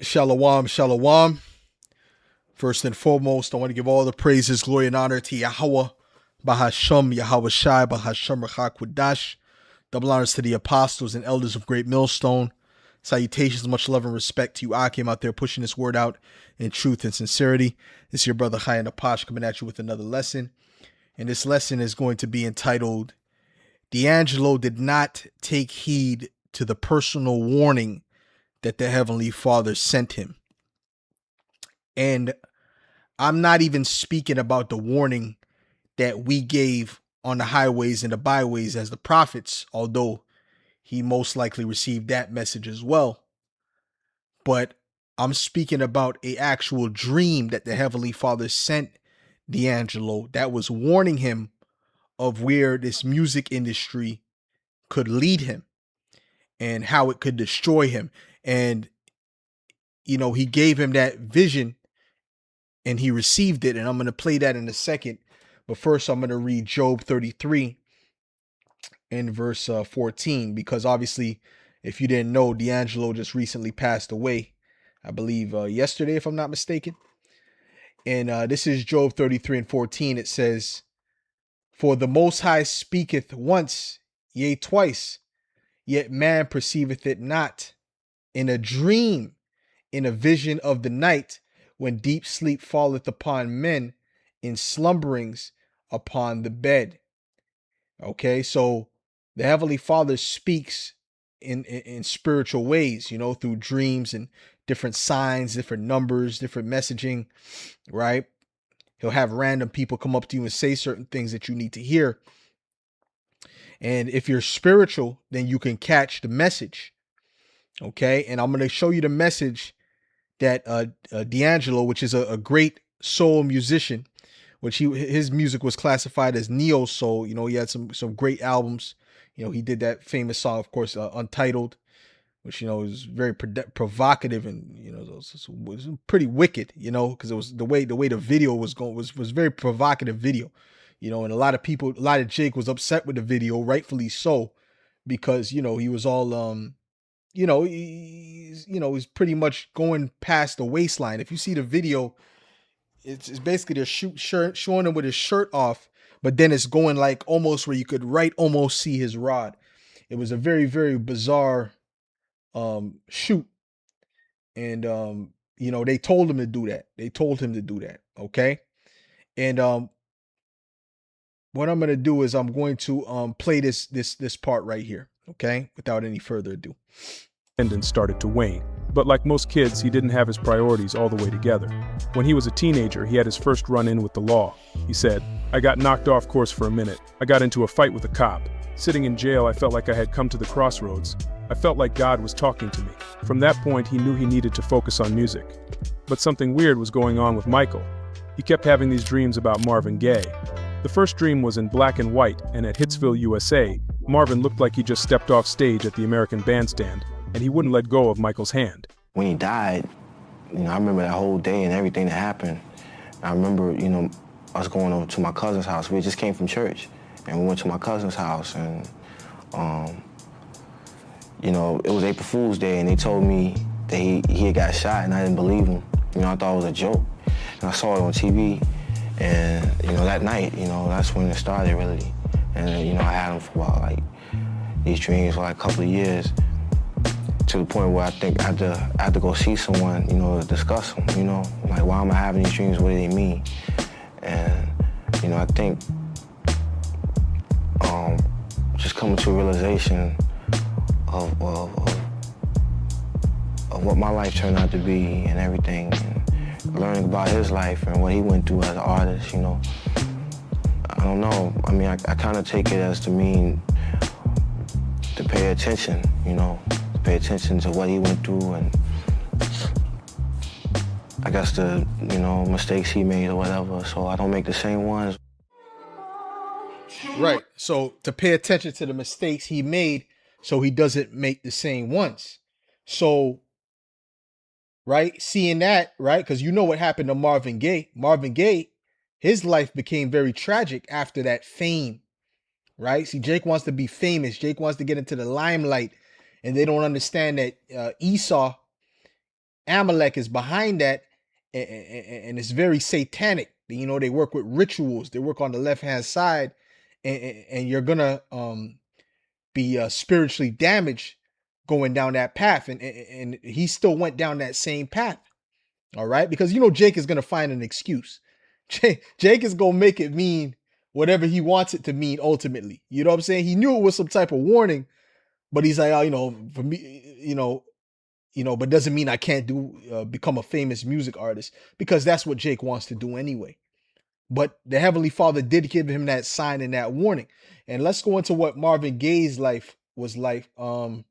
Shalom, shalom. First and foremost, I want to give all the praises, glory, and honor to Yahweh, Bahasham, Yahweh Shai, Bahasham Rachakwadash. Double honors to the apostles and elders of Great Millstone. Salutations, much love and respect to you. I came out there pushing this word out in truth and sincerity. This is your brother Chayan Apash coming at you with another lesson. And this lesson is going to be entitled, D'Angelo did not take heed to the personal warning that the Heavenly Father sent him. And I'm not even speaking about the warning that we gave on the highways and the byways as the prophets, although he most likely received that message as well. But I'm speaking about an actual dream that the Heavenly Father sent D'Angelo that was warning him of where this music industry could lead him and how it could destroy him. And, he gave him that vision and he received it. And I'm going to play that in a second. But first, I'm going to read Job 33 in verse 14, because obviously, if you didn't know, D'Angelo just recently passed away, I believe yesterday, if I'm not mistaken. And this is Job 33 and 14. It says, "For the Most High speaketh once, yea, twice, yet man perceiveth it not. In a dream, in a vision of the night, when deep sleep falleth upon men, in slumberings upon the bed." Okay, so the Heavenly Father speaks in spiritual ways, through dreams and different signs, different numbers, different messaging, right? He'll have random people come up to you and say certain things that you need to hear. And if you're spiritual, then you can catch the message. Okay, and I'm going to show you the message that D'Angelo, which is a great soul musician, which his music was classified as neo soul. He had some great albums. He did that famous song, of course, Untitled, which is very provocative and it was pretty wicked. Because it was the way the video was going was very provocative video. And a lot of Jake was upset with the video, rightfully so, because he was all he's pretty much going past the waistline. If you see the video, it's basically they're showing him with his shirt off, but then it's going like almost where you could almost see his rod. It was a very, very bizarre shoot. And they told him to do that. Okay. And what I'm gonna do is I'm going to play this part right here, okay, without any further ado. Attendance started to wane, but like most kids, he didn't have his priorities all the way together. When he was a teenager, he had his first run-in with the law. He said, "I got knocked off course for a minute. I got into a fight with a cop. Sitting in jail, I felt like I had come to the crossroads. I felt like God was talking to me." From that point, he knew he needed to focus on music. But something weird was going on with Michael. He kept having these dreams about Marvin Gaye. The first dream was in black and white, and at Hitsville, USA, Marvin looked like he just stepped off stage at the American Bandstand, and he wouldn't let go of Michael's hand. When he died, I remember that whole day and everything that happened. I remember, us going over to my cousin's house. We just came from church, and we went to my cousin's house, and, it was April Fool's Day, and they told me that he had got shot, and I didn't believe him. I thought it was a joke. And I saw it on TV, and, that night, that's when it started, really. And, I had them for about, these dreams for a couple of years, to the point where I think I had to go see someone, to discuss them, like, why am I having these dreams? What do they mean? And, I think just coming to a realization of what my life turned out to be and everything, and learning about his life and what he went through as an artist, I don't know. I mean, I kind of take it as to mean to pay attention, pay attention to what he went through, and I guess the, mistakes he made or whatever, so I don't make the same ones. Right. So to pay attention to the mistakes he made so he doesn't make the same ones. So, right, seeing that, right, because what happened to Marvin Gaye. Marvin Gaye, his life became very tragic after that fame, right? See, Jake wants to be famous. Jake wants to get into the limelight. And they don't understand that Esau, Amalek is behind that, and it's very satanic. You know, they work with rituals. They work on the left hand side, and you're gonna be spiritually damaged going down that path. And he still went down that same path. All right, because you know Jake is gonna find an excuse. Jake is gonna make it mean whatever he wants it to mean ultimately. You know what I'm saying? He knew it was some type of warning, but he's like, oh, you know, for me, but doesn't mean I can't become a famous music artist, because that's what Jake wants to do anyway. But the Heavenly Father did give him that sign and that warning. And let's go into what Marvin Gaye's life was like. Not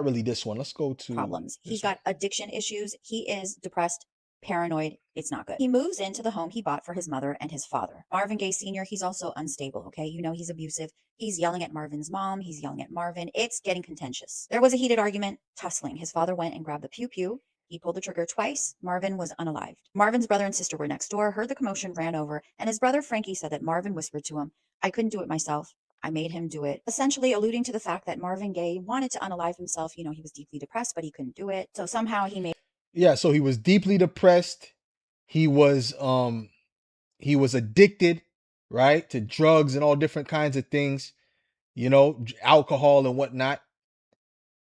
really this one. Let's go to problems. He's got addiction issues. He is depressed, paranoid. It's not good. He moves into the home he bought for his mother and his father. Marvin Gaye Sr., he's also unstable, okay? You know, he's abusive. He's yelling at Marvin's mom. He's yelling at Marvin. It's getting contentious. There was a heated argument, tussling. His father went and grabbed the pew-pew. He pulled the trigger twice. Marvin was unalived. Marvin's brother and sister were next door, heard the commotion, ran over, and his brother Frankie said that Marvin whispered to him, "I couldn't do it myself. I made him do it," essentially alluding to the fact that Marvin Gaye wanted to unalive himself. You know, he was deeply depressed, but he couldn't do it. So somehow he made. Yeah, so he was deeply depressed. He was addicted, right, to drugs and all different kinds of things, you know, alcohol and whatnot.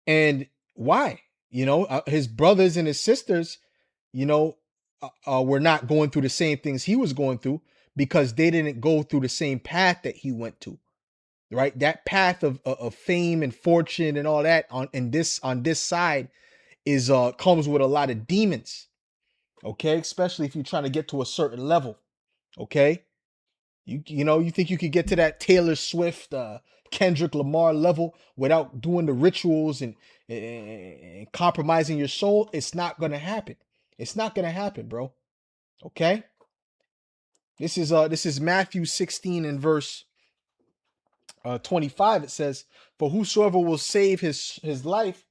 And why? You know, his brothers and his sisters, you know, were not going through the same things he was going through, because they didn't go through the same path that he went to. Right, that path of fame and fortune and all that on this side is comes with a lot of demons. Okay, especially if you're trying to get to a certain level. Okay, you know, you think you could get to that Taylor Swift, Kendrick Lamar level without doing the rituals and compromising your soul? It's not gonna happen. It's not gonna happen, bro. Okay, this is Matthew 16 and verse 25. It says, "For whosoever will save his life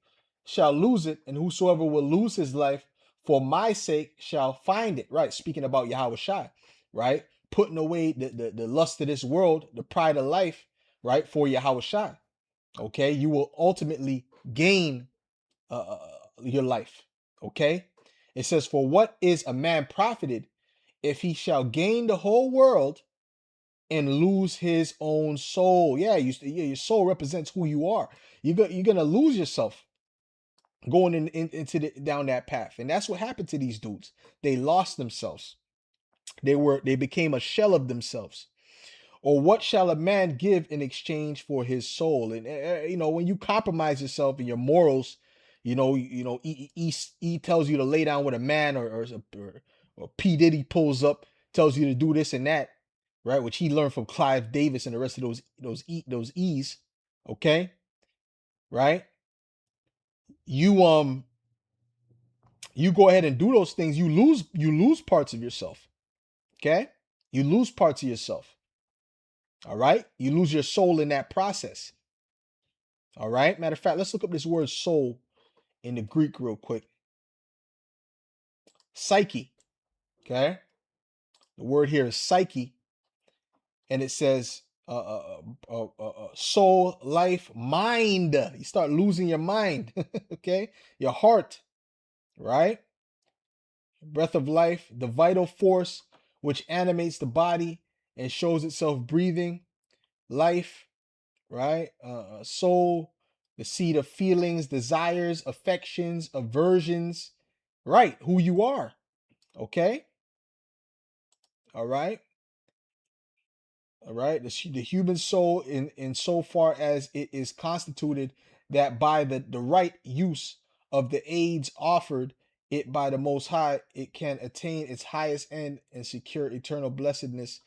shall lose it, and whosoever will lose his life for my sake shall find it." Right, speaking about Yahweh Shai, right? Putting away the lust of this world, the pride of life, right, for Yahweh Shai. Okay, you will ultimately gain your life. Okay, it says, "For what is a man profited if he shall gain the whole world and lose his own soul?" Yeah, your soul represents who you are. You're gonna lose yourself going into down that path, and that's what happened to these dudes. They lost themselves. They became a shell of themselves. "Or what shall a man give in exchange for his soul?" And you know, when you compromise yourself and your morals, E tells you to lay down with a man, or P Diddy pulls up, tells you to do this and that, right? Which he learned from Clive Davis and the rest of those E's. Okay, right? You you go ahead and do those things. You lose parts of yourself. Okay, you lose parts of yourself. All right, you lose your soul in that process. All right. Matter of fact, let's look up this word soul in the Greek real quick. Psyche. Okay, the word here is psyche, and it says soul, life, mind. You start losing your mind. Okay, your heart, right? Breath of life, the vital force which animates the body and shows itself breathing. Life, right? Soul, the seed of feelings, desires, affections, aversions, right? Who you are. Okay, all right. All right, the human soul, in so far as it is constituted that by the right use of the aids offered it by the Most High, it can attain its highest end and secure eternal blessedness,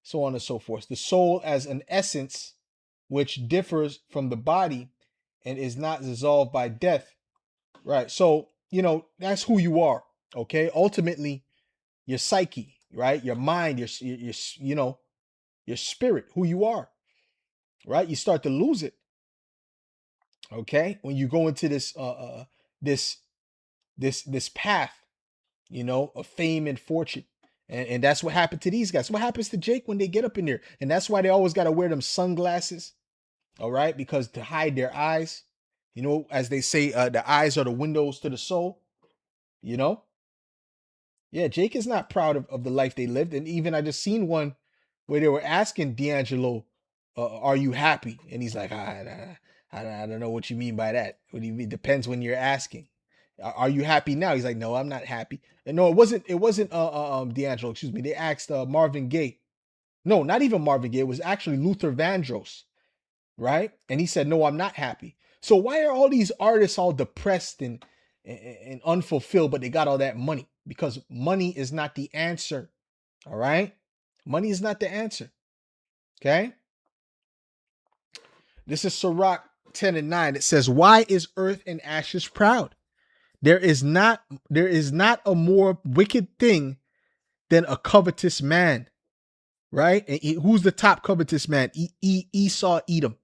so on and so forth. The soul as an essence which differs from the body and is not dissolved by death. Right, so you know that's who you are. Okay, ultimately, your psyche, right, your mind, your you know, your spirit, who you are, right? You start to lose it. Okay, when you go into this path, you know, of fame and fortune, and that's what happened to these guys. What happens to Jake when they get up in there? And that's why they always got to wear them sunglasses. All right, because to hide their eyes. You know, as they say, the eyes are the windows to the soul. You know, yeah, Jake is not proud of the life they lived. And even I just seen one where they were asking D'Angelo, are you happy? And he's like, I don't know what you mean by that. What do you mean? Depends when you're asking. Are you happy now? He's like, no, I'm not happy. And no, it wasn't D'Angelo, excuse me. They asked Marvin Gaye. No, not even Marvin Gaye. It was actually Luther Vandross, right? And he said, no, I'm not happy. So why are all these artists all depressed and unfulfilled, but they got all that money? Because money is not the answer. All right. Money is not the answer. Okay. This is Sirach 10 and 9. It says, why is earth and ashes proud? There is not a more wicked thing than a covetous man. Right? And who's the top covetous man? Esau, Edom.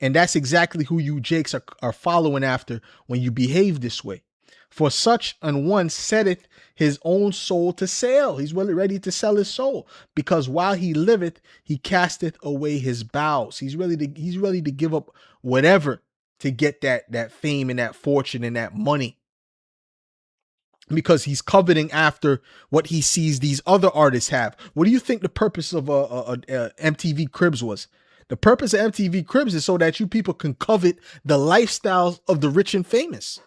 And that's exactly who you Jakes are following after when you behave this way. For such an one setteth his own soul to sale. He's really ready to sell his soul, because while he liveth, he casteth away his bowels. He's ready to give up whatever to get that fame and that fortune and that money, because he's coveting after what he sees these other artists have. What do you think the purpose of MTV Cribs was? The purpose of MTV Cribs is so that you people can covet the lifestyles of the rich and famous.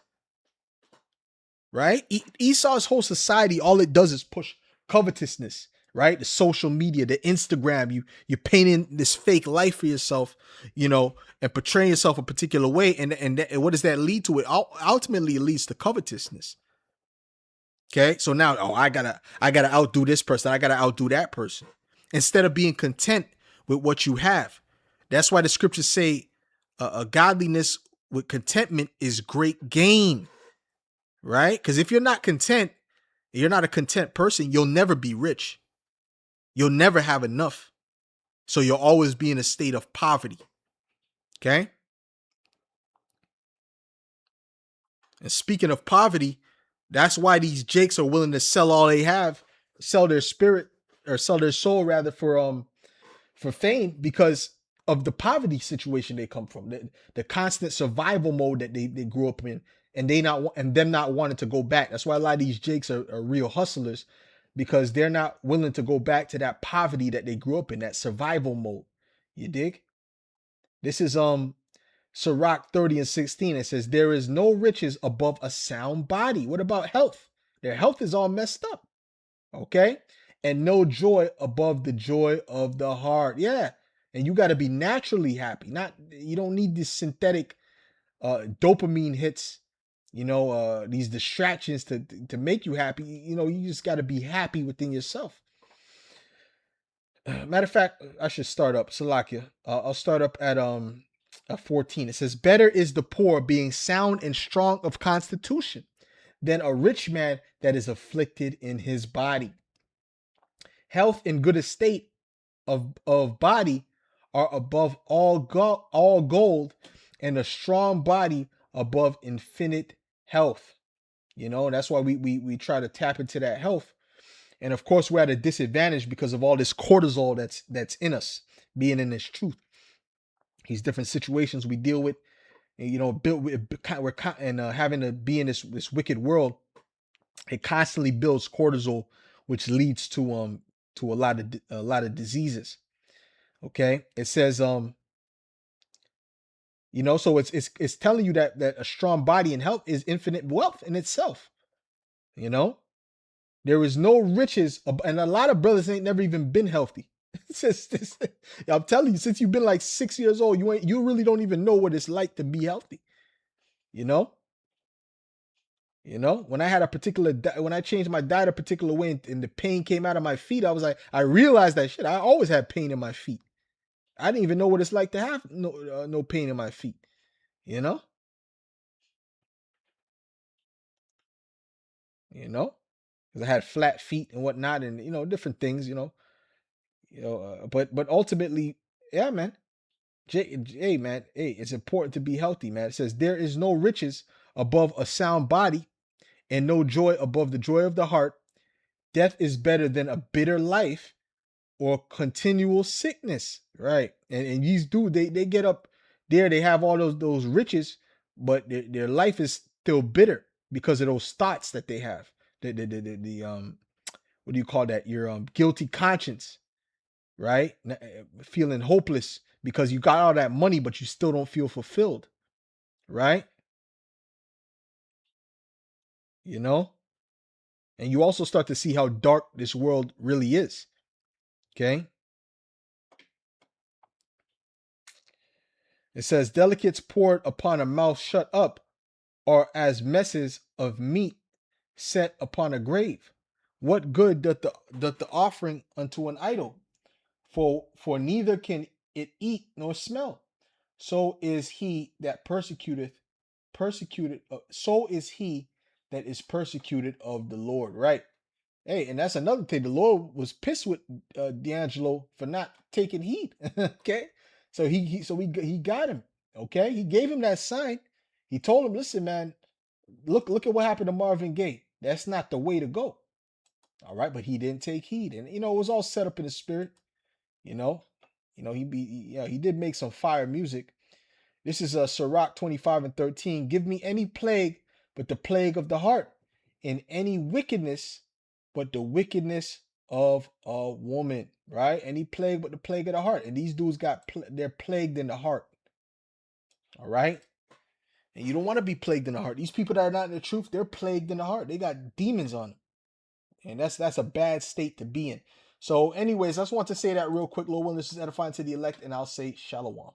Right? Esau's whole society, all it does is push covetousness, right? The social media, the Instagram, you're painting this fake life for yourself, you know, and portraying yourself a particular way. And what does that lead to? It ultimately, it leads to covetousness. Okay. So now, I gotta outdo this person. I gotta outdo that person, instead of being content with what you have. That's why the scriptures say a godliness with contentment is great gain. Right? Because if you're not content, you're not a content person, you'll never be rich. You'll never have enough. So you'll always be in a state of poverty. Okay? And speaking of poverty, that's why these Jakes are willing to sell all they have, sell their spirit, or sell their soul rather, for fame, because of the poverty situation they come from, the constant survival mode that they grew up in. And them not wanting to go back. That's why a lot of these Jakes are real hustlers, because they're not willing to go back to that poverty that they grew up in, that survival mode. You dig? This is Sirach 30 and 16. It says, there is no riches above a sound body. What about health? Their health is all messed up. Okay? And no joy above the joy of the heart. Yeah. And you got to be naturally happy. You don't need this synthetic dopamine hits, these distractions to make you happy. You just got to be happy within yourself. Matter of fact, I should start up Salakia. I'll start up at 14. It says, better is the poor being sound and strong of constitution than a rich man that is afflicted in his body. Health and good estate of body are above all gold, and a strong body above infinite health. That's why we try to tap into that health. And of course, we're at a disadvantage because of all this cortisol that's in us, being in this truth. These different situations we deal with, having to be in this wicked world. It constantly builds cortisol, which leads to a lot of diseases. Okay, it says so it's telling you that a strong body and health is infinite wealth in itself. There is no riches, and a lot of brothers ain't never even been healthy. I'm telling you, since you've been like 6 years old, you really don't even know what it's like to be healthy. When I had when I changed my diet a particular way and the pain came out of my feet, I realized that shit. I always had pain in my feet. I didn't even know what it's like to have no pain in my feet. Because I had flat feet and whatnot, and different things. But ultimately, yeah, man. Man, it's important to be healthy, man. It says there is no riches above a sound body, and no joy above the joy of the heart. Death is better than a bitter life or continual sickness, right? And these dudes, they get up there, they have all those riches, but their life is still bitter because of those thoughts that they have. The what do you call that? Your guilty conscience, right? Feeling hopeless because you got all that money, but you still don't feel fulfilled, right? You know, and you also start to see how dark this world really is. Okay. It says, delicates poured upon a mouth shut up are as messes of meat set upon a grave. What good doth the offering unto an idol? For neither can it eat nor smell. So is he that persecuted. So is he that is persecuted of the Lord. Right. Hey, and that's another thing. The Lord was pissed with D'Angelo for not taking heed. Okay, so he got him. Okay, he gave him that sign. He told him, "Listen, man, look at what happened to Marvin Gaye. That's not the way to go." All right, but he didn't take heed, and it was all set up in the spirit. You know, he did make some fire music. This is Sirach 25:13. Give me any plague but the plague of the heart, and any wickedness but the wickedness of a woman, right? Any plague but the plague of the heart. And these dudes they're plagued in the heart. All right? And you don't want to be plagued in the heart. These people that are not in the truth, they're plagued in the heart. They got demons on them. And that's a bad state to be in. So anyways, I just want to say that real quick. Lord willing, this is edifying to the elect, and I'll say shalom.